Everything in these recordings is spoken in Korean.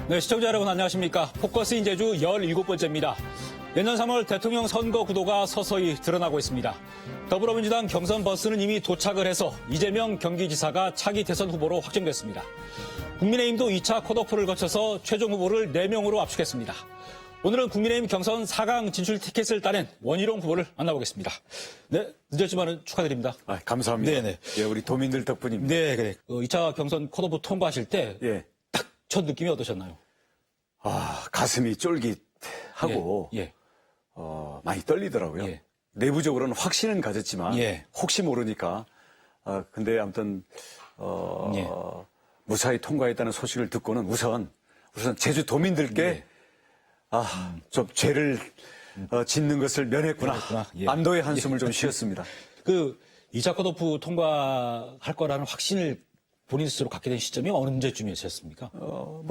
네, 시청자 여러분 안녕하십니까. 포커스인 제주 17번째입니다. 내년 3월 대통령 선거 구도가 서서히 드러나고 있습니다. 더불어민주당 경선 버스는 이미 도착을 해서 이재명 경기지사가 차기 대선 후보로 확정됐습니다. 국민의힘도 2차 컷오프를 거쳐서 최종 후보를 4명으로 압축했습니다. 오늘은 국민의힘 경선 4강 진출 티켓을 따낸 원희룡 후보를 만나보겠습니다. 네, 늦었지만 축하드립니다. 감사합니다. 네네. 예, 우리 도민들 덕분입니다. 네, 그래. 2차 경선 컷오프 통과하실 때 예. 첫 느낌이 어떠셨나요? 가슴이 쫄깃하고 예. 많이 떨리더라고요. 예. 내부적으로는 확신은 가졌지만 예. 혹시 모르니까 근데 아무튼 예. 무사히 통과했다는 소식을 듣고는 우선 제주 도민들께 예. 좀 죄를 짓는 것을 면했구나. 예. 안도의 한숨을 좀 쉬었습니다. 2차 컷오프 통과할 거라는 확신을 본인 스스로 갖게 된 시점이 언제쯤이었습니까?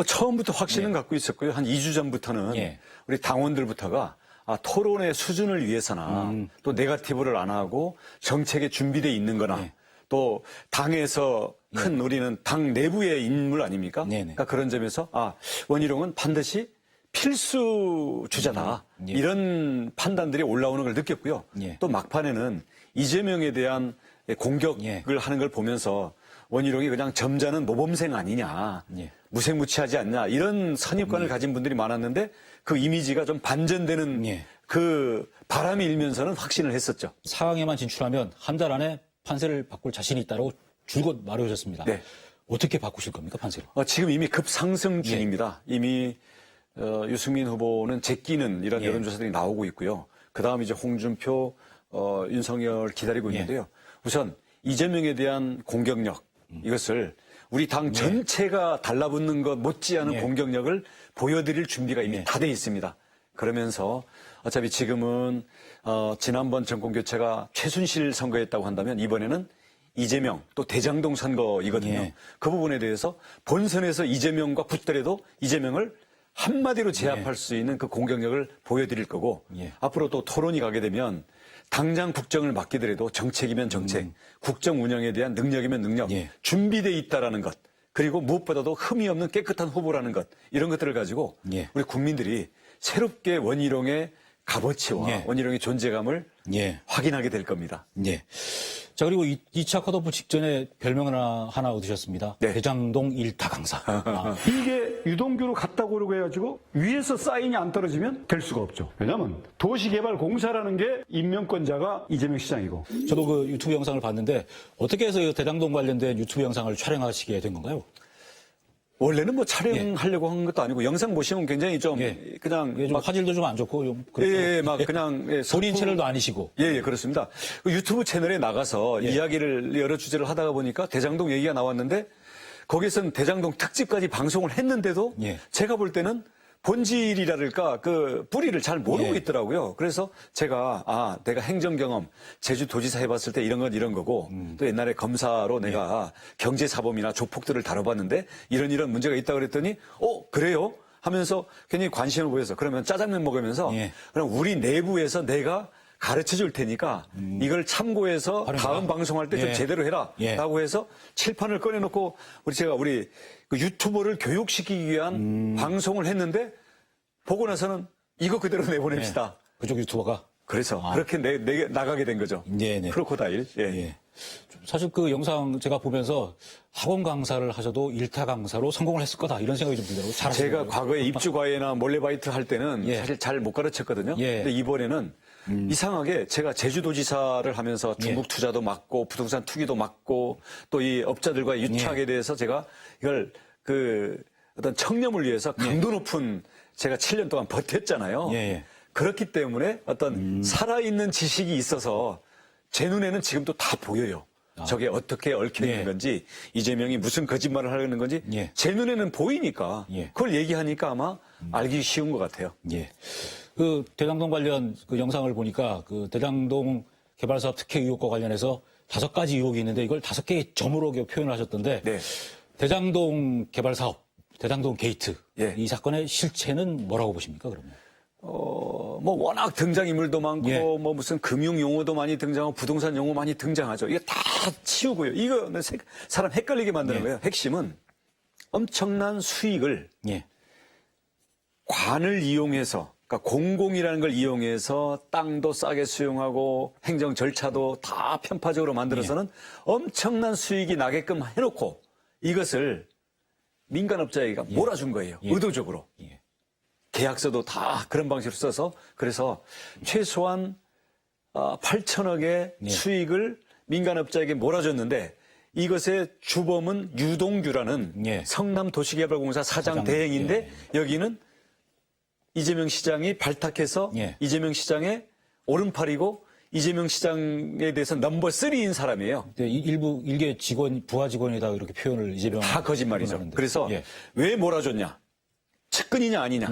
처음부터 확신은 갖고 있었고요. 한 2주 전부터는 예. 우리 당원들부터가 토론의 수준을 위해서나 또 네거티브를 안 하고 정책에 준비되어 있는 거나 예. 또 당에서 큰 우리는 당 내부의 인물 아닙니까? 네네. 그러니까 그런 점에서 원희룡은 반드시 필수 주자다. 예. 이런 판단들이 올라오는 걸 느꼈고요. 예. 또 막판에는 이재명에 대한 공격을 예. 하는 걸 보면서 원희룡이 그냥 점잖은 모범생 아니냐, 예. 무색무취하지 않냐 이런 선입관을 가진 분들이 많았는데 그 이미지가 좀 반전되는 예. 그 바람이 일면서는 확신을 했었죠. 4강에만 진출하면 한 달 안에 판세를 바꿀 자신이 있다고 줄곧 말해주셨습니다. 네. 어떻게 바꾸실 겁니까, 판세를? 지금 이미 급상승 중입니다. 이미 유승민 후보는 제끼는 이런 예. 여론조사들이 나오고 있고요. 그다음 이제 홍준표, 윤석열 기다리고 있는데요. 우선 이재명에 대한 공격력 이것을 우리 당 전체가 달라붙는 것 못지않은 공격력을 보여드릴 준비가 이미 다 돼 있습니다. 그러면서 어차피 지금은 지난번 정권 교체가 최순실 선거였다고 한다면 이번에는 이재명 또 대장동 선거이거든요. 예. 그 부분에 대해서 본선에서 이재명과 붙더라도 이재명을 한마디로 제압할 수 있는 그 공격력을 보여드릴 거고 예. 앞으로 또 토론이 가게 되면 당장 국정을 맡기더라도 정책이면 정책, 국정 운영에 대한 능력이면 능력, 예. 준비돼 있다라는 것, 그리고 무엇보다도 흠이 없는 깨끗한 후보라는 것, 이런 것들을 가지고 예. 우리 국민들이 새롭게 원희룡의 값어치와 예. 원희룡의 존재감을 예. 확인하게 될 겁니다. 예. 자, 그리고 2차 컷오프 직전에 별명을 하나 얻으셨습니다. 네. 대장동 일타 강사. 이게 유동규로 갔다고 그러고 해가지고 위에서 사인이 안 떨어지면 될 수가 없죠. 왜냐하면 도시개발공사라는 게 임명권자가 이재명 시장이고. 저도 그 유튜브 영상을 봤는데 어떻게 해서 이 대장동 관련된 유튜브 영상을 촬영하시게 된 건가요? 원래는 뭐 촬영하려고 한 것도 아니고 영상 보시면 굉장히 좀 그냥 좀 막 화질도 좀 안 좋고 좀 그렇고. 막 그냥 본인 채널도 아니시고. 예, 그렇습니다. 그 유튜브 채널에 나가서 이야기를 여러 주제를 하다가 보니까 대장동 얘기가 나왔는데 거기서는 대장동 특집까지 방송을 했는데도 예. 제가 볼 때는 본질이랄까 그 뿌리를 잘 모르고 예. 있더라고요. 그래서 제가 내가 행정 경험 제주도지사 해봤을 때 이런 건 이런 거고 또 옛날에 검사로 내가 경제사범이나 조폭들을 다뤄봤는데 이런 문제가 있다 그랬더니 그래요? 하면서 괜히 관심을 보여서 그러면 짜장면 먹으면서 예. 그럼 우리 내부에서 내가 가르쳐 줄 테니까 이걸 참고해서 활용해라. 다음 방송할 때 좀 예. 제대로 해라 예. 라고 해서 칠판을 꺼내놓고 우리 그 유튜버를 교육시키기 위한 방송을 했는데 보고 나서는 이거 그대로 내보냅시다. 그쪽 유튜버가. 그래서 그렇게 나가게 된 거죠. 네네. 크로코다일. 예. 예. 사실 그 영상 제가 보면서 학원 강사를 하셔도 일타 강사로 성공을 했을 거다 이런 생각이 좀 들더라고요. 제가 과거에 입주과외나 몰래바이트 할 때는 예. 사실 잘 못 가르쳤거든요. 예. 근데 이번에는 이상하게 제가 제주도지사를 하면서 중국 투자도 막고 부동산 투기도 막고 또 이 업자들과의 유착에 대해서 제가 이걸 어떤 청렴을 위해서 강도 높은 제가 7년 동안 버텼잖아요. 예. 그렇기 때문에 어떤 살아있는 지식이 있어서 제 눈에는 지금도 다 보여요. 저게 어떻게 얽혀 있는 예. 건지 이재명이 무슨 거짓말을 하려는 건지 예. 제 눈에는 보이니까 예. 그걸 얘기하니까 아마 알기 쉬운 것 같아요. 예. 그 대장동 관련 그 영상을 보니까 그 대장동 개발사업 특혜 의혹과 관련해서 5가지 의혹이 있는데 이걸 5개의 점으로 표현을 하셨던데 네. 대장동 개발 사업, 대장동 게이트 예. 이 사건의 실체는 뭐라고 보십니까, 그러면? 뭐 워낙 등장인물도 많고 예. 뭐 무슨 금융 용어도 많이 등장하고 부동산 용어 많이 등장하죠. 이거 다 치우고요. 이거 사람 헷갈리게 만드는 예. 거예요. 핵심은 엄청난 수익을 예. 관을 이용해서, 그러니까 공공이라는 걸 이용해서 땅도 싸게 수용하고 행정 절차도 다 편파적으로 만들어서는 엄청난 수익이 나게끔 해놓고 이것을 민간업자에게 몰아준 거예요. 의도적으로. 계약서도 다 그런 방식으로 써서 그래서 최소한 8천억의 수익을 민간업자에게 몰아줬는데 이것의 주범은 유동규라는 성남도시개발공사 사장 대행인데 여기는 이재명 시장이 발탁해서 이재명 시장의 오른팔이고 이재명 시장에 대해서 넘버 3인 사람이에요. 네, 일부 일개 직원, 부하 직원이다 이렇게 표현을 이재명 다 거짓말이죠. 하는데. 그래서 왜 몰아줬냐? 측근이냐 아니냐?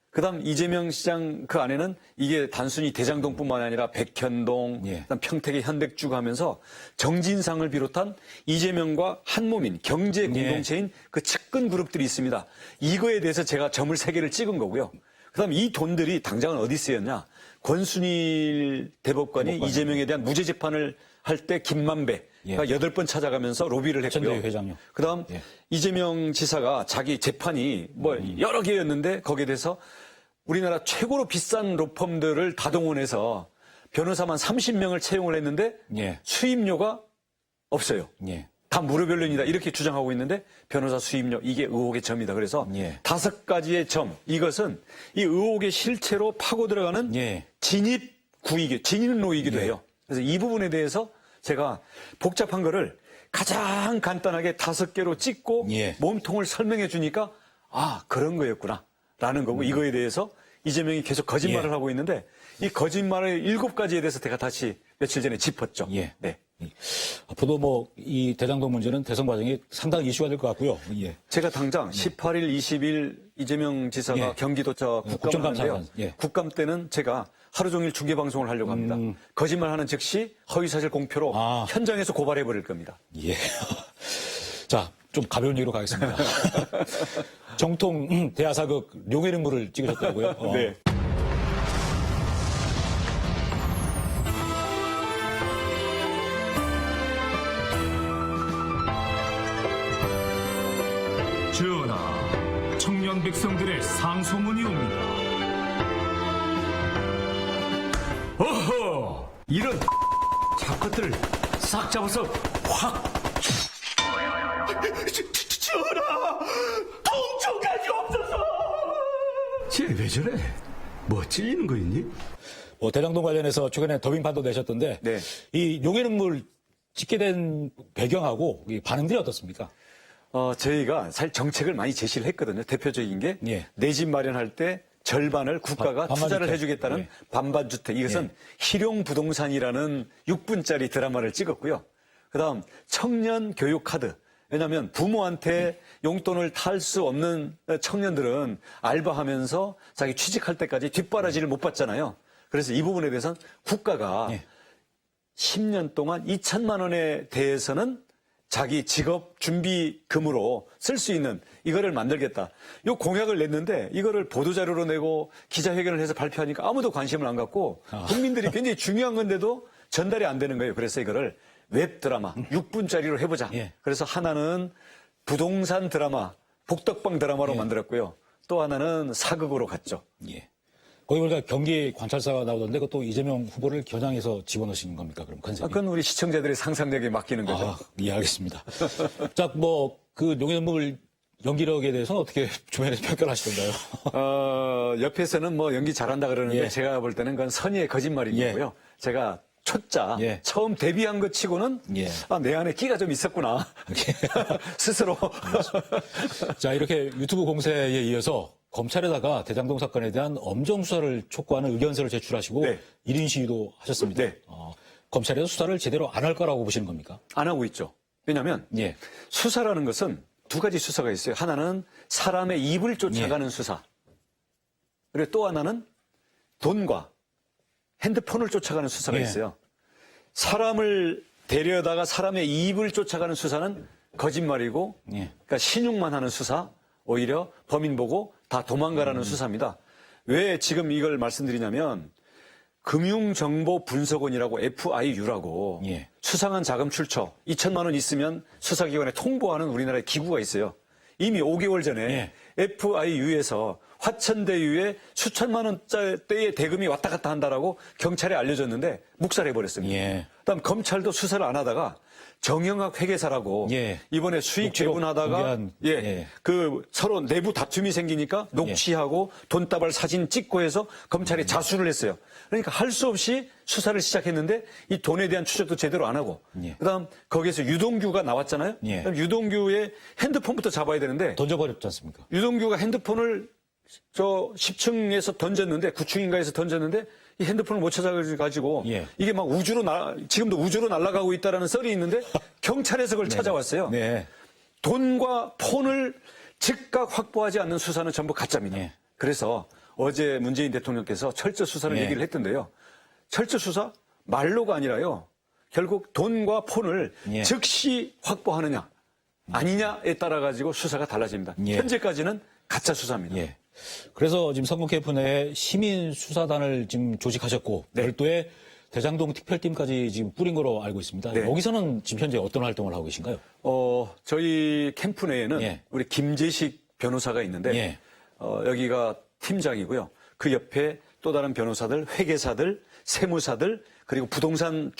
그다음 이재명 시장 그 안에는 이게 단순히 대장동뿐만 아니라 백현동, 그다음 평택의 현대쭉 하면서 정진상을 비롯한 이재명과 한몸인 경제 공동체인 그 측근 그룹들이 있습니다. 이거에 대해서 제가 점을 3개를 찍은 거고요. 그다음 이 돈들이 당장은 어디 쓰였냐? 권순일 대법관이 이재명에 대한 무죄 재판을 할 때 김만배가 8번 찾아가면서 로비를 했고요. 회장요. 그다음 이재명 지사가 자기 재판이 뭐 여러 개였는데 거기에 대해서 우리나라 최고로 비싼 로펌들을 다 동원해서 변호사만 30명을 채용을 했는데 수임료가 없어요. 다 무료변론이다 이렇게 주장하고 있는데 변호사 수임료 이게 의혹의 점이다. 그래서 5가지의 점 이것은 이 의혹의 실체로 파고 들어가는 진입 구이기, 진입 로이기도 해요. 그래서 이 부분에 대해서 제가 복잡한 거를 가장 간단하게 5개로 찍고 몸통을 설명해 주니까 아 그런 거였구나 라는 거고 이거에 대해서 이재명이 계속 거짓말을 하고 있는데 이 거짓말의 7가지에 대해서 제가 다시 며칠 전에 짚었죠. 네. 앞으로도 뭐 이 대장동 문제는 대선 과정이 상당히 이슈가 될 것 같고요. 제가 당장 18일, 20일 이재명 지사가 경기도처 국감을 하는데요. 국감 때는 제가 하루 종일 중계 방송을 하려고 합니다. 거짓말하는 즉시 허위사실 공표로 현장에서 고발해버릴 겁니다. 자, 좀 가벼운 얘기로 가겠습니다. 정통 대하사극 용해는물을 찍으셨다고요? 네. 전하, 청년 백성들의 상소문이 옵니다. 어허! 이런 잡것들을 싹 잡아서 확! 전하! 통촉까지 없어서! 쟤 왜 저래? 뭐 찔리는 거 있니? 대장동 관련해서 최근에 더빙판도 내셨던데 이 용해는물 찍게 된 배경하고 이 반응들이 어떻습니까? 저희가 사실 정책을 많이 제시를 했거든요. 대표적인 게 내 집 마련할 때 절반을 국가가 투자를 해주겠다는 반반주택. 이것은 희룡부동산이라는 6분짜리 드라마를 찍었고요. 그다음 청년 교육 카드. 왜냐하면 부모한테 용돈을 탈 수 없는 청년들은 알바하면서 자기 취직할 때까지 뒷바라지를 못 받잖아요. 그래서 이 부분에 대해서는 국가가 10년 동안 2천만 원에 대해서는 자기 직업 준비금으로 쓸 수 있는 이거를 만들겠다. 이 공약을 냈는데 이거를 보도자료로 내고 기자회견을 해서 발표하니까 아무도 관심을 안 갖고 국민들이 굉장히 중요한 건데도 전달이 안 되는 거예요. 그래서 이거를 웹드라마 6분짜리로 해보자. 그래서 하나는 부동산 드라마, 복덕방 드라마로 만들었고요. 또 하나는 사극으로 갔죠. 거기 보니까 경기 관찰사가 나오던데 그것도 이재명 후보를 겨냥해서 집어넣으신 겁니까? 그럼 컨셉이? 그건 우리 시청자들의 상상력에 맡기는 거죠. 알겠습니다. 자, 그 용해는물 연기력에 대해서는 어떻게 주변에서 평가를 하시던가요? 옆에서는 뭐 연기 잘한다 그러는데 제가 볼 때는 그건 선의의 거짓말인 거고요. 제가 초짜 처음 데뷔한 것 치고는 내 안에 끼가 좀 있었구나. 스스로. 자, 이렇게 유튜브 공세에 이어서 검찰에다가 대장동 사건에 대한 엄정 수사를 촉구하는 의견서를 제출하시고 1인 시위도 하셨습니다. 검찰에서 수사를 제대로 안 할 거라고 보시는 겁니까? 안 하고 있죠. 왜냐하면 수사라는 것은 2가지 수사가 있어요. 하나는 사람의 입을 쫓아가는 수사. 그리고 또 하나는 돈과 핸드폰을 쫓아가는 수사가 있어요. 사람을 데려다가 사람의 입을 쫓아가는 수사는 거짓말이고 그러니까 신용만 하는 수사, 오히려 범인 보고 다 도망가라는 수사입니다. 왜 지금 이걸 말씀드리냐면 금융정보분석원이라고 FIU라고 수상한 자금 출처 2천만 원 있으면 수사기관에 통보하는 우리나라의 기구가 있어요. 이미 5개월 전에 FIU에서 화천대유에 수천만 원짜리의 대금이 왔다 갔다 한다라고 경찰에 알려졌는데 묵살해버렸습니다. 예. 그다음 검찰도 수사를 안 하다가 정영학 회계사라고 예. 이번에 수익 녹취록 배분하다가 공개한, 예. 그 서로 내부 다툼이 생기니까 녹취하고 돈다발 사진 찍고 해서 검찰에 자수를 했어요. 그러니까 할 수 없이 수사를 시작했는데 이 돈에 대한 추적도 제대로 안 하고 예. 그다음 거기에서 유동규가 나왔잖아요. 예. 그럼 유동규의 핸드폰부터 잡아야 되는데 던져버렸지 않습니까? 유동규가 핸드폰을 저 10층에서 던졌는데 9층인가에서 던졌는데 이 핸드폰을 못 찾아가지고 예. 이게 막 지금도 우주로 날아가고 있다라는 썰이 있는데 경찰에서 그걸 찾아왔어요. 네. 돈과 폰을 즉각 확보하지 않는 수사는 전부 가짜입니다. 예. 그래서 어제 문재인 대통령께서 철저 수사를 예. 얘기를 했던데요. 철저 수사 말로가 아니라요. 결국 돈과 폰을 예. 즉시 확보하느냐 아니냐에 따라 가지고 수사가 달라집니다. 예. 현재까지는 가짜 수사입니다. 예. 그래서 지금 선거 캠프 내에 시민 수사단을 지금 조직하셨고 네. 별도의 대장동 특별팀까지 지금 뿌린 거로 알고 있습니다. 네. 여기서는 지금 현재 어떤 활동을 하고 계신가요? 저희 캠프 내에는 예. 우리 김재식 변호사가 있는데 예. 여기가 팀장이고요. 그 옆에 또 다른 변호사들, 회계사들, 세무사들, 그리고 부동산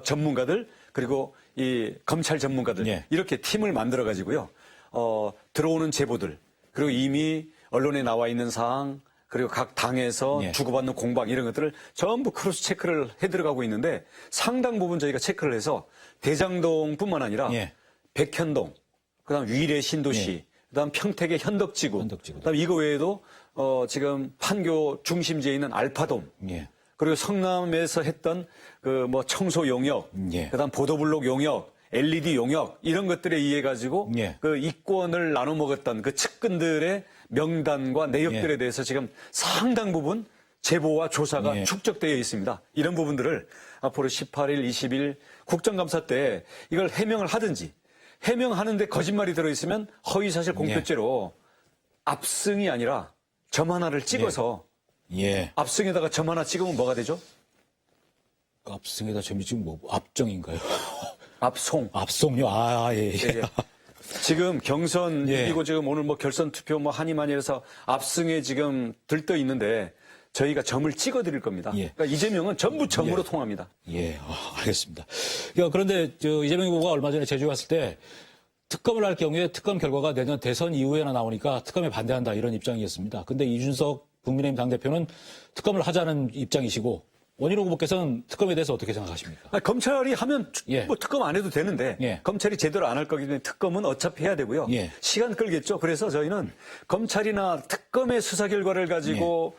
전문가들, 그리고 이 검찰 전문가들 예. 이렇게 팀을 만들어 가지고요. 들어오는 제보들 그리고 이미 언론에 나와 있는 사항 그리고 각 당에서 예. 주고받는 공방 이런 것들을 전부 크로스 체크를 해 들어가고 있는데 상당 부분 저희가 체크를 해서 대장동뿐만 아니라 예. 백현동, 그다음 위례 신도시, 예. 그다음 평택의 현덕지구, 현덕지구. 그다음 이거 외에도 지금 판교 중심지에 있는 알파돔, 예. 그리고 성남에서 했던 그 뭐 청소 용역, 예. 그다음 보도블록 용역, LED 용역 이런 것들에 의해 가지고 예. 그 이권을 나눠 먹었던 그 측근들의 명단과 내역들에 예. 대해서 지금 상당 부분 제보와 조사가 예. 축적되어 있습니다. 이런 부분들을 앞으로 18일, 20일 국정감사 때 이걸 해명을 하든지 해명하는데 거짓말이 들어있으면 허위사실 공표죄로 압승이 아니라 점 하나를 찍어서 예. 압승에다가 점 하나 찍으면 뭐가 되죠? 압승에다 점이 지금 뭐 압정인가요? 압송. 압송요. 아, 예. 예. 예, 예. 지금 경선 예. 이기고 지금 오늘 뭐 결선 투표 뭐 하니마니 해서 압승에 지금 들떠 있는데 저희가 점을 찍어 드릴 겁니다. 예. 그러니까 이재명은 전부 점으로 통합니다. 예, 알겠습니다. 그런데 이재명 후보가 얼마 전에 제주에 왔을 때 특검을 할 경우에 특검 결과가 내년 대선 이후에나 나오니까 특검에 반대한다 이런 입장이었습니다. 근데 이준석 국민의힘 당대표는 특검을 하자는 입장이시고 원희룡 후보께서는 특검에 대해서 어떻게 생각하십니까? 아니, 검찰이 하면 예. 뭐 특검 안 해도 되는데 예. 검찰이 제대로 안 할 거기 때문에 특검은 어차피 해야 되고요. 예. 시간 끌겠죠. 그래서 저희는 검찰이나 특검의 수사 결과를 가지고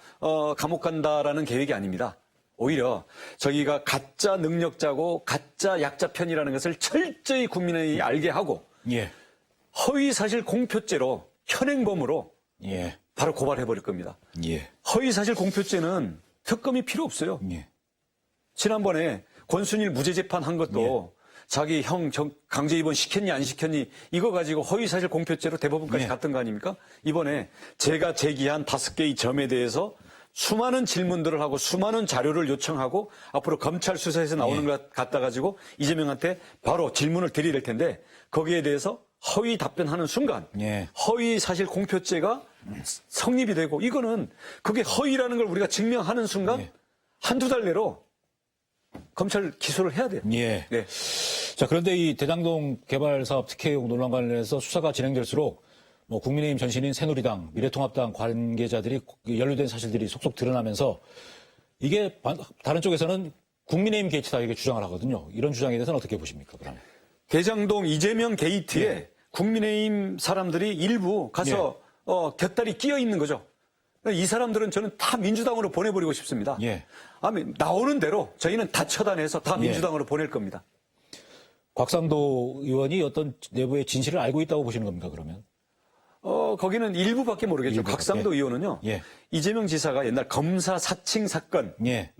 감옥 간다라는 계획이 아닙니다. 오히려 저희가 가짜 능력자고 가짜 약자 편이라는 것을 철저히 국민이 알게 하고 예. 허위사실 공표죄로 현행범으로 예. 바로 고발해버릴 겁니다. 예. 허위사실 공표죄는 특검이 필요 없어요. 예. 지난번에 권순일 무죄 재판한 것도 자기 형 강제 입원 시켰니 안 시켰니 이거 가지고 허위사실 공표죄로 대법원까지 예. 갔던 거 아닙니까? 이번에 제가 제기한 5개의 점에 대해서 수많은 질문들을 하고 수많은 자료를 요청하고 앞으로 검찰 수사에서 나오는 것 갖다 가지고 이재명한테 바로 질문을 드릴 텐데 거기에 대해서 허위 답변하는 순간 예. 허위 사실 공표죄가 성립이 되고 이거는 그게 허위라는 걸 우리가 증명하는 순간 한두 달 내로 검찰 기소를 해야 돼요. 예. 네. 자, 그런데 이 대장동 개발 사업 특혜 의혹 논란 관련해서 수사가 진행될수록 뭐 국민의힘 전신인 새누리당, 미래통합당 관계자들이 연루된 사실들이 속속 드러나면서 이게 다른 쪽에서는 국민의힘 게이트다 이렇게 주장을 하거든요. 이런 주장에 대해서는 어떻게 보십니까? 그러면? 대장동 이재명 게이트에 국민의힘 사람들이 일부 가서 곁다리 끼어 있는 거죠. 이 사람들은 저는 다 민주당으로 보내버리고 싶습니다. 예. 나오는 대로 저희는 다 처단해서 다 예. 민주당으로 보낼 겁니다. 곽상도 의원이 어떤 내부의 진실을 알고 있다고 보시는 겁니까, 그러면? 거기는 일부밖에 모르겠죠. 일부밖에. 곽상도 의원은요. 예. 이재명 지사가 옛날 검사 사칭 사건으로 예.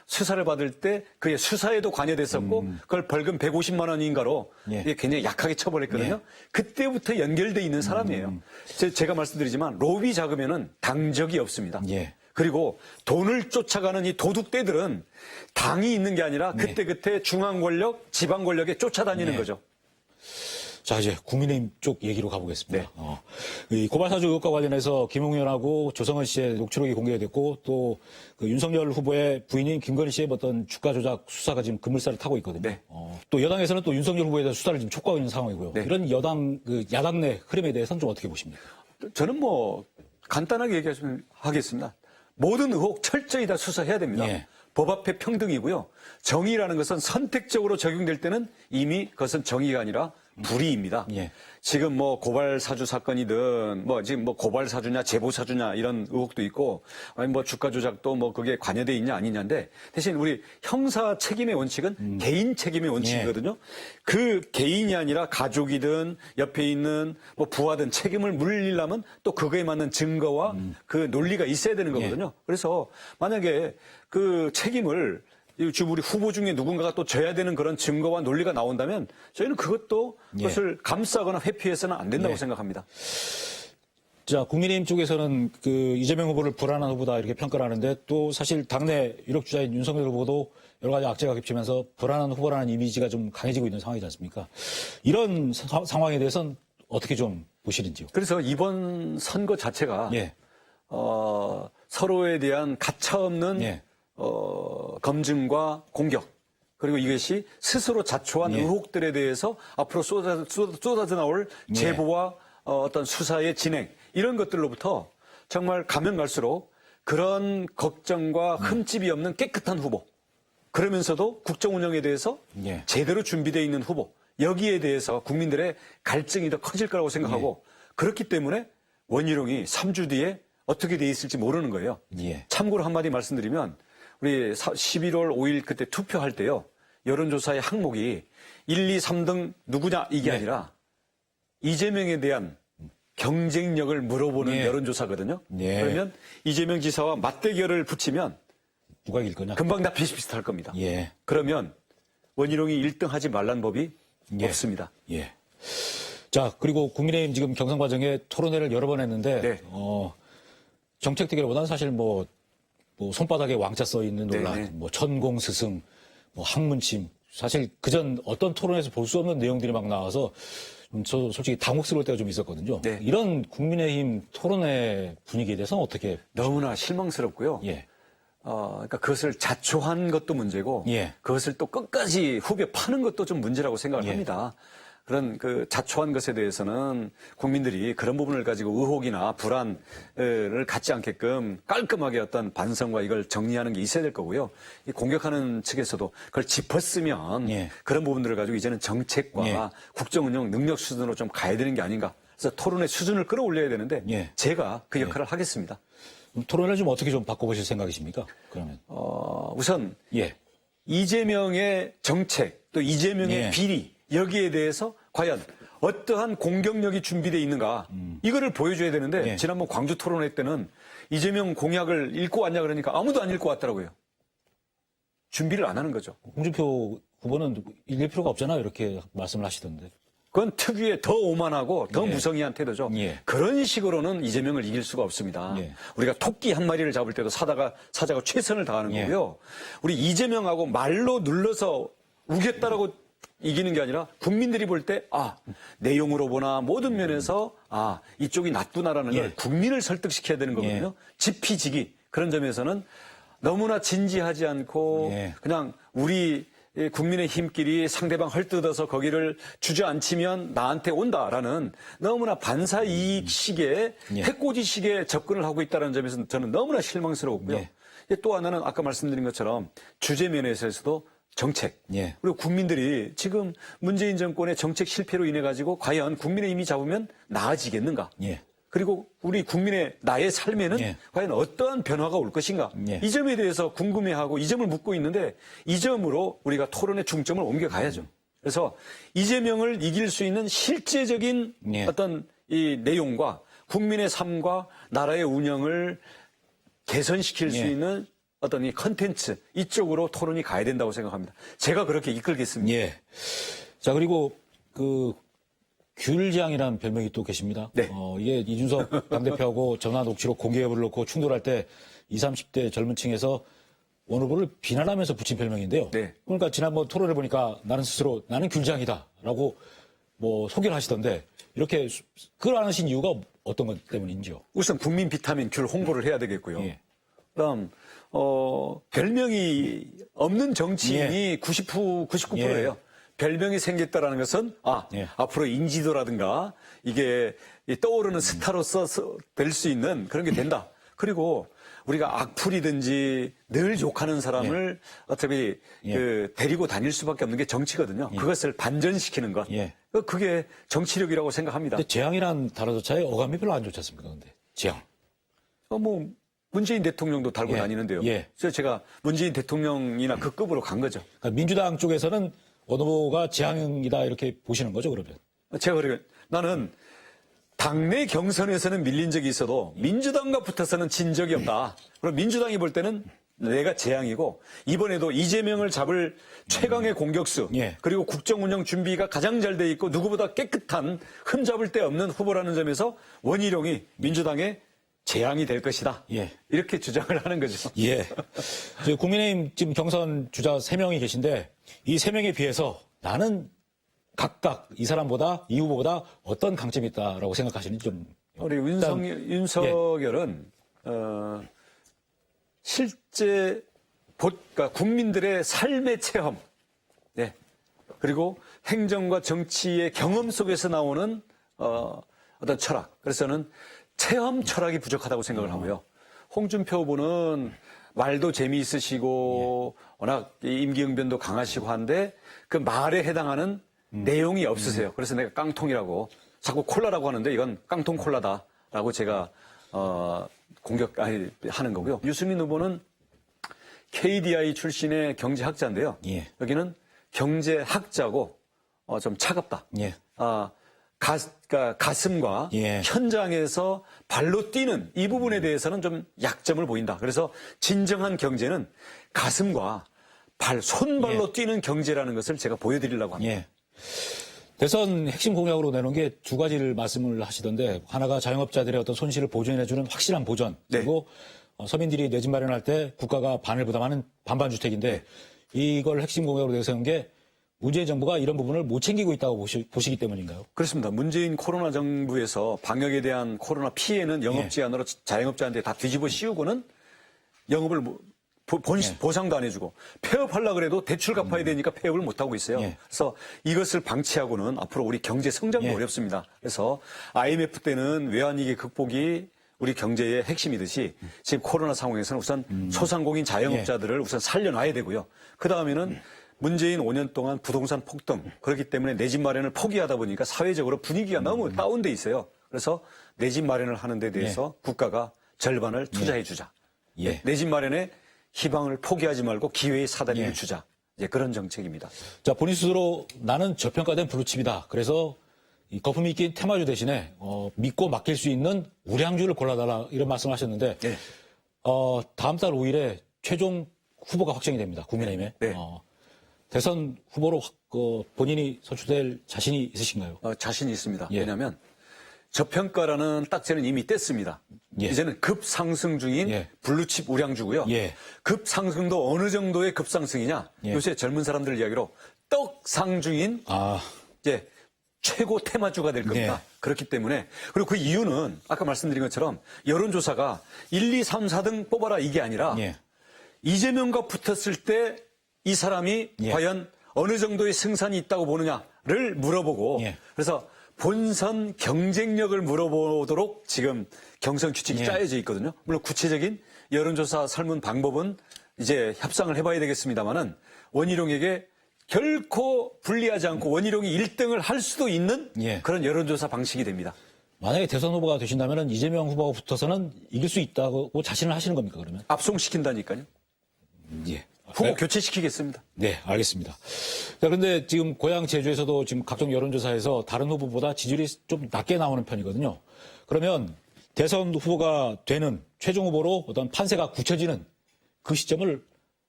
수사를 받을 때 그의 수사에도 관여됐었고 그걸 벌금 150만 원인가로 예. 이게 굉장히 약하게 처벌했거든요. 그때부터 연결돼 있는 사람이에요. 제가 말씀드리지만 로비 자금에는 당적이 없습니다. 예. 그리고 돈을 쫓아가는 이 도둑떼들은 당이 있는 게 아니라 그때그때 중앙 권력, 지방 권력에 쫓아다니는 예. 거죠. 자, 이제 국민의힘 쪽 얘기로 가보겠습니다. 이 고발사주 의혹과 관련해서 김용현하고 조성은 씨의 녹취록이 공개가 됐고 또 그 윤석열 후보의 부인인 김건희 씨의 어떤 주가 조작 수사가 지금 급물살을 타고 있거든요. 네. 또 여당에서는 또 윤석열 후보에 대해서 수사를 지금 촉구하고 있는 상황이고요. 네. 이런 야당 내 흐름에 대해서는 좀 어떻게 보십니까? 저는 뭐 간단하게 얘기하겠습니다. 모든 의혹 철저히 다 수사해야 됩니다. 예. 법 앞에 평등이고요. 정의라는 것은 선택적으로 적용될 때는 이미 그것은 정의가 아니라 불의입니다. 예. 지금 뭐 고발 사주 사건이든 뭐 지금 뭐 고발 사주냐 제보 사주냐 이런 의혹도 있고 아니 뭐 주가 조작도 뭐 그게 관여돼 있냐 아니냐인데 대신 우리 형사 책임의 원칙은 개인 책임의 원칙이거든요. 그 개인이 아니라 가족이든 옆에 있는 뭐 부하든 책임을 물리려면 또 그거에 맞는 증거와 그 논리가 있어야 되는 거거든요. 그래서 만약에 그 책임을 지금 우리 후보 중에 누군가가 또 져야 되는 그런 증거와 논리가 나온다면 저희는 그것을 감싸거나 회피해서는 안 된다고 생각합니다. 자, 국민의힘 쪽에서는 그 이재명 후보를 불안한 후보다 이렇게 평가를 하는데 또 사실 당내 유력 주자인 윤석열 후보도 여러 가지 악재가 겹치면서 불안한 후보라는 이미지가 좀 강해지고 있는 상황이지 않습니까? 이런 상황에 대해서는 어떻게 좀 보시는지요? 그래서 이번 선거 자체가 예. 서로에 대한 가차없는 예. 검증과 공격 그리고 이것이 스스로 자초한 예. 의혹들에 대해서 앞으로 쏟아져 나올 제보와 어떤 수사의 진행 이런 것들로부터 정말 가면 갈수록 그런 걱정과 흠집이 없는 깨끗한 후보 그러면서도 국정 운영에 대해서 예. 제대로 준비되어 있는 후보 여기에 대해서 국민들의 갈증이 더 커질 거라고 생각하고 그렇기 때문에 원희룡이 3주 뒤에 어떻게 돼 있을지 모르는 거예요. 예. 참고로 한마디 말씀드리면 우리 11월 5일 그때 투표할 때요. 여론조사의 항목이 1, 2, 3등 누구냐 이게 아니라 이재명에 대한 경쟁력을 물어보는 예. 여론조사거든요. 예. 그러면 이재명 지사와 맞대결을 붙이면 누가 이길 거냐? 금방 다 비슷비슷할 겁니다. 예. 그러면 원희룡이 1등 하지 말란 법이 예. 없습니다. 예. 자, 그리고 국민의힘 지금 경선 과정에 토론회를 여러 번 했는데, 네. 정책 대결보다는 사실 뭐 손바닥에 왕자 써 있는 논란, 네, 네. 뭐 천공 스승, 뭐 학문침, 사실 그전 어떤 토론에서 볼 수 없는 내용들이 막 나와서 저 솔직히 당혹스러울 때가 좀 있었거든요. 네. 이런 국민의힘 토론회 분위기에 대해서는 어떻게? 너무나 실망스럽고요. 예. 그러니까 그것을 자초한 것도 문제고 예. 그것을 또 끝까지 후벼 파는 것도 좀 문제라고 생각을 예. 합니다. 그런 그 자초한 것에 대해서는 국민들이 그런 부분을 가지고 의혹이나 불안을 갖지 않게끔 깔끔하게 어떤 반성과 이걸 정리하는 게 있어야 될 거고요. 이 공격하는 측에서도 그걸 짚었으면 예. 그런 부분들을 가지고 이제는 정책과 예. 국정운영 능력 수준으로 좀 가야 되는 게 아닌가. 그래서 토론의 수준을 끌어올려야 되는데 예. 제가 그 역할을 하겠습니다. 토론을 좀 어떻게 좀 바꿔보실 생각이십니까? 그러면. 우선 예. 이재명의 정책 또 이재명의 예. 비리 여기에 대해서 과연 어떠한 공격력이 준비되어 있는가 이거를 보여줘야 되는데 예. 지난번 광주 토론회 때는 이재명 공약을 읽고 왔냐 그러니까 아무도 안 읽고 왔더라고요. 준비를 안 하는 거죠. 홍준표 후보는 읽을 필요가 없잖아요. 이렇게 말씀을 하시던데. 그건 특유의 더 오만하고 더 예. 무성의한 태도죠. 예. 그런 식으로는 이재명을 이길 수가 없습니다. 예. 우리가 토끼 한 마리를 잡을 때도 사자가 최선을 다하는 예. 거고요. 우리 이재명하고 말로 눌러서 우겼다라고 이기는 게 아니라 국민들이 볼 때 내용으로 보나 모든 면에서 이쪽이 낫구나라는 걸 예. 국민을 설득시켜야 되는 거거든요. 지피지기 그런 점에서는 너무나 진지하지 않고 예. 그냥 우리 국민의 힘끼리 상대방 헐뜯어서 거기를 주저앉히면 나한테 온다라는 너무나 반사이익식의 예. 해코지식의 접근을 하고 있다는 점에서 저는 너무나 실망스러웠고요. 예. 또 하나는 아까 말씀드린 것처럼 주제 면에서도 정책. 예. 그리고 국민들이 지금 문재인 정권의 정책 실패로 인해 가지고 과연 국민의힘이 잡으면 나아지겠는가? 예. 그리고 우리 국민의 나의 삶에는 예. 과연 어떠한 변화가 올 것인가? 예. 이 점에 대해서 궁금해하고 이 점을 묻고 있는데 이 점으로 우리가 토론의 중점을 옮겨가야죠. 그래서 이재명을 이길 수 있는 실제적인 예. 어떤 이 내용과 국민의 삶과 나라의 운영을 개선시킬 수 예. 있는 어떤 이 컨텐츠 이쪽으로 토론이 가야 된다고 생각합니다. 제가 그렇게 이끌겠습니다. 예. 자, 그리고 귤장이라는 별명이 또 계십니다. 네. 이게 이준석 당대표하고 전화 녹취록 공개 여부를 놓고 충돌할 때 20, 30대 젊은 층에서 원 후보를 비난하면서 붙인 별명인데요. 네. 그러니까 지난번 토론을 보니까 나는 스스로 나는 귤장이다라고 뭐 소개를 하시던데 이렇게 그걸 안 하신 이유가 어떤 것 때문인지요? 우선 국민 비타민 귤 홍보를 해야 되겠고요. 예. 그다음 별명이 없는 정치인이 99%예요. 별명이 생겼다라는 것은 예. 앞으로 인지도라든가 이게 떠오르는 스타로서 될 수 있는 그런 게 된다. 그리고 우리가 악플이든지 늘 욕하는 사람을 어차피 데리고 다닐 수밖에 없는 게 정치거든요. 그것을 반전시키는 것. 그게 정치력이라고 생각합니다. 근데 재앙이란 단어조차에 어감이 별로 안 좋지 않습니까? 근데 재앙. 뭐 문재인 대통령도 달고 예. 다니는데요. 예. 그래서 제가 문재인 대통령이나 그 급으로 간 거죠. 그러니까 민주당 쪽에서는 어느 후보가 재앙이다 이렇게 보시는 거죠, 그러면? 제가 그러니까 나는 당내 경선에서는 밀린 적이 있어도 민주당과 붙어서는 진 적이 없다. 그럼 민주당이 볼 때는 내가 재앙이고 이번에도 이재명을 잡을 최강의 공격수 예. 그리고 국정운영 준비가 가장 잘 돼 있고 누구보다 깨끗한 흠잡을 데 없는 후보라는 점에서 원희룡이 민주당의 재앙이 될 것이다. 예. 이렇게 주장을 하는 거죠. 예. 지금 국민의힘 지금 경선 주자 3명이 계신데 이 3명에 비해서 나는 각각 이 사람보다 이 후보보다 어떤 강점이 있다라고 생각하시는지 좀. 우리 윤석열은 실제 그러니까 국민들의 삶의 체험, 그리고 행정과 정치의 경험 속에서 나오는 어떤 철학. 그래서 저는 체험 철학이 부족하다고 생각을 하고요. 홍준표 후보는 말도 재미있으시고 워낙 임기응변도 강하시고 한데 그 말에 해당하는 내용이 없으세요. 그래서 내가 깡통이라고 자꾸 콜라라고 하는데 이건 깡통 콜라다라고 제가 하는 거고요. 유승민 후보는 KDI 출신의 경제학자인데요. 예. 여기는 경제학자고 좀 차갑다. 예. 그러니까 가슴과 예. 현장에서 발로 뛰는 이 부분에 대해서는 좀 약점을 보인다. 그래서 진정한 경제는 가슴과 손발로 뛰는 경제라는 것을 제가 보여드리려고 합니다. 예. 대선 핵심 공약으로 내놓은 게 두 가지를 말씀을 하시던데 하나가 자영업자들의 어떤 손실을 보전해주는 확실한 보전 그리고 서민들이 내 집 마련할 때 국가가 반을 부담하는 반반주택인데 이걸 핵심 공약으로 내세운 게 문재인 정부가 이런 부분을 못 챙기고 있다고 보시기 때문인가요? 그렇습니다. 문재인 코로나 정부에서 방역에 대한 코로나 피해는 영업 제한으로 자영업자한테 다 뒤집어 씌우고는 영업을 보상도 안 해주고 폐업하려고 그래도 대출 갚아야 되니까 폐업을 못하고 있어요. 그래서 이것을 방치하고는 앞으로 우리 경제 성장도 어렵습니다. 그래서 IMF 때는 외환위기 극복이 우리 경제의 핵심이듯이 지금 코로나 상황에서는 우선 소상공인 자영업자들을 우선 살려놔야 되고요. 그다음에는 문재인 5년 동안 부동산 폭등 그렇기 때문에 내 집 마련을 포기하다 보니까 사회적으로 분위기가 너무 다운돼 있어요. 그래서 내 집 마련을 하는 데 대해서 국가가 절반을 투자해 주자. 내 집 마련에 희망을 포기하지 말고 기회의 사다리를 주자. 이제 그런 정책입니다. 자, 본인 스스로 나는 저평가된 블루칩이다. 그래서 이 거품 있긴 테마주 대신에 믿고 맡길 수 있는 우량주를 골라달라 이런 말씀을 하셨는데 다음 달 5일에 최종 후보가 확정이 됩니다. 국민의힘에. 대선 후보로 본인이 선출될 자신이 있으신가요? 자신이 있습니다. 왜냐하면 저평가라는 딱지는 이미 뗐습니다. 이제는 급상승 중인 블루칩 우량주고요. 급상승도 어느 정도의 급상승이냐. 요새 젊은 사람들 이야기로 떡상 중인 이제 최고 테마주가 될 겁니다. 그렇기 때문에 그리고 그 이유는 아까 말씀드린 것처럼 여론조사가 1, 2, 3, 4등 뽑아라 이게 아니라 이재명과 붙었을 때 이 사람이 과연 어느 정도의 승산이 있다고 보느냐를 물어보고 그래서 본선 경쟁력을 물어보도록 지금 경선 규칙이 짜여져 있거든요. 물론 구체적인 여론조사 설문 방법은 이제 협상을 해봐야 되겠습니다만은 원희룡에게 결코 불리하지 않고 원희룡이 1등을 할 수도 있는 그런 여론조사 방식이 됩니다. 만약에 대선 후보가 되신다면 이재명 후보가 붙어서는 이길 수 있다고 자신을 하시는 겁니까, 그러면? 압송시킨다니까요. 후보 교체시키겠습니다. 네, 알겠습니다. 자, 그런데 지금 고향 제주에서도 지금 각종 여론조사에서 다른 후보보다 지지율이 좀 낮게 나오는 편이거든요. 그러면 대선 후보가 되는 최종 후보로 어떤 판세가 굳혀지는 그 시점을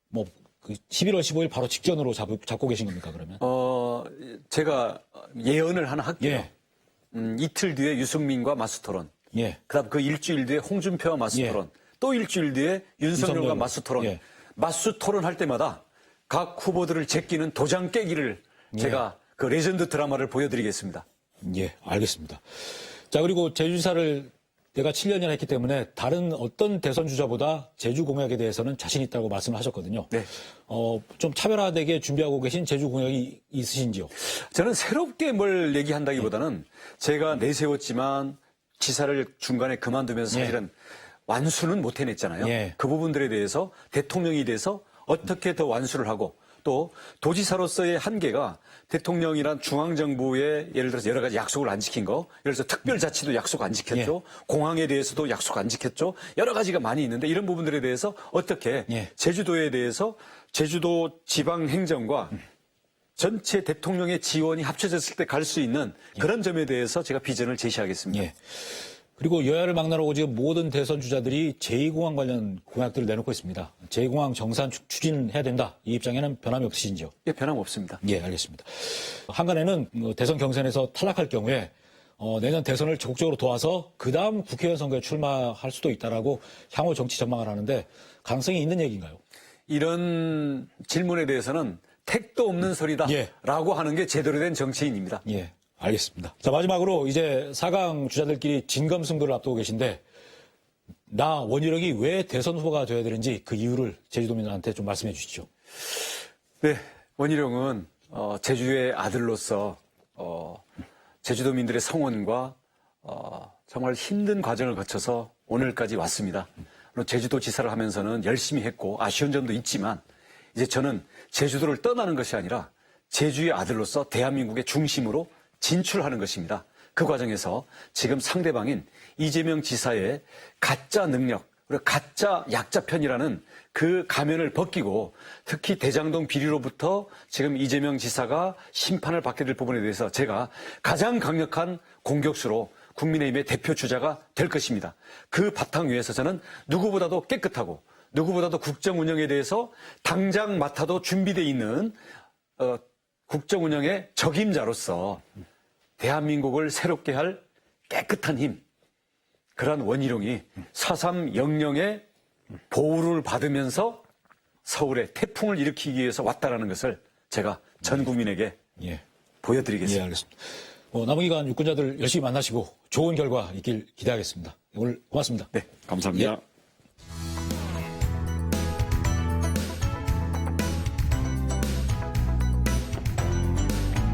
뭐 11월 15일 바로 직전으로 잡고 계신 겁니까, 그러면? 제가 예언을 하나 할게요. 이틀 뒤에 유승민과 맞수토론. 그다음 그 일주일 뒤에 홍준표와 맞수토론. 또 일주일 뒤에 윤석열과 맞수토론. 맞수토론 할 때마다 각 후보들을 제끼는 도장 깨기를 제가 그 레전드 드라마를 보여드리겠습니다. 예, 알겠습니다. 자, 그리고 제주지사를 내가 7년이나 했기 때문에 다른 어떤 대선 주자보다 제주 공약에 대해서는 자신 있다고 말씀을 하셨거든요. 네. 좀 차별화되게 준비하고 계신 제주 공약이 있으신지요? 저는 새롭게 뭘 얘기한다기보다는 제가 내세웠지만 지사를 중간에 그만두면서 사실은 완수는 못 해냈잖아요. 예. 그 부분들에 대해서 대통령이 돼서 어떻게 더 완수를 하고 또 도지사로서의 한계가 대통령이란 중앙정부의 예를 들어서 여러 가지 약속을 안 지킨 거, 예를 들어서 특별자치도 약속 안 지켰죠. 공항에 대해서도 약속 안 지켰죠. 여러 가지가 많이 있는데 이런 부분들에 대해서 어떻게 제주도에 대해서 제주도 지방행정과 전체 대통령의 지원이 합쳐졌을 때 갈 수 있는 그런 점에 대해서 제가 비전을 제시하겠습니다. 예. 그리고 여야를 막론하고 지금 모든 대선 주자들이 제2공항 관련 공약들을 내놓고 있습니다. 제2공항 정산 추진해야 된다. 이 입장에는 변함이 없으신지요? 예, 변함없습니다. 예, 알겠습니다. 한간에는 대선 경선에서 탈락할 경우에 내년 대선을 적극적으로 도와서 그다음 국회의원 선거에 출마할 수도 있다라고 향후 정치 전망을 하는데 가능성이 있는 얘기인가요? 이런 질문에 대해서는 택도 없는 소리다라고 하는 게 제대로 된 정치인입니다. 예, 알겠습니다. 자, 마지막으로 이제 4강 주자들끼리 진검승부를 앞두고 계신데 나 원희룡이 왜 대선 후보가 되어야 되는지 그 이유를 제주도민들한테 좀 말씀해 주시죠. 네, 원희룡은 제주의 아들로서 제주도민들의 성원과 정말 힘든 과정을 거쳐서 오늘까지 왔습니다. 물론 제주도지사를 하면서는 열심히 했고 아쉬운 점도 있지만 이제 저는 제주도를 떠나는 것이 아니라 제주의 아들로서 대한민국의 중심으로 진출하는 것입니다. 그 과정에서 지금 상대방인 이재명 지사의 가짜 능력, 그리고 가짜 약자 편이라는 그 가면을 벗기고 특히 대장동 비리로부터 지금 이재명 지사가 심판을 받게 될 부분에 대해서 제가 가장 강력한 공격수로 국민의힘의 대표 주자가 될 것입니다. 그 바탕 위에서 저는 누구보다도 깨끗하고 누구보다도 국정 운영에 대해서 당장 맡아도 준비되어 있는 국정 운영의 적임자로서 대한민국을 새롭게 할 깨끗한 힘, 그러한 원희룡이 4.3 영령의 보호를 받으면서 서울에 태풍을 일으키기 위해서 왔다라는 것을 제가 전 국민에게 보여드리겠습니다. 예, 알겠습니다. 남은 기간 유권자들 열심히 만나시고 좋은 결과 있길 기대하겠습니다. 오늘 고맙습니다. 네, 감사합니다. 예.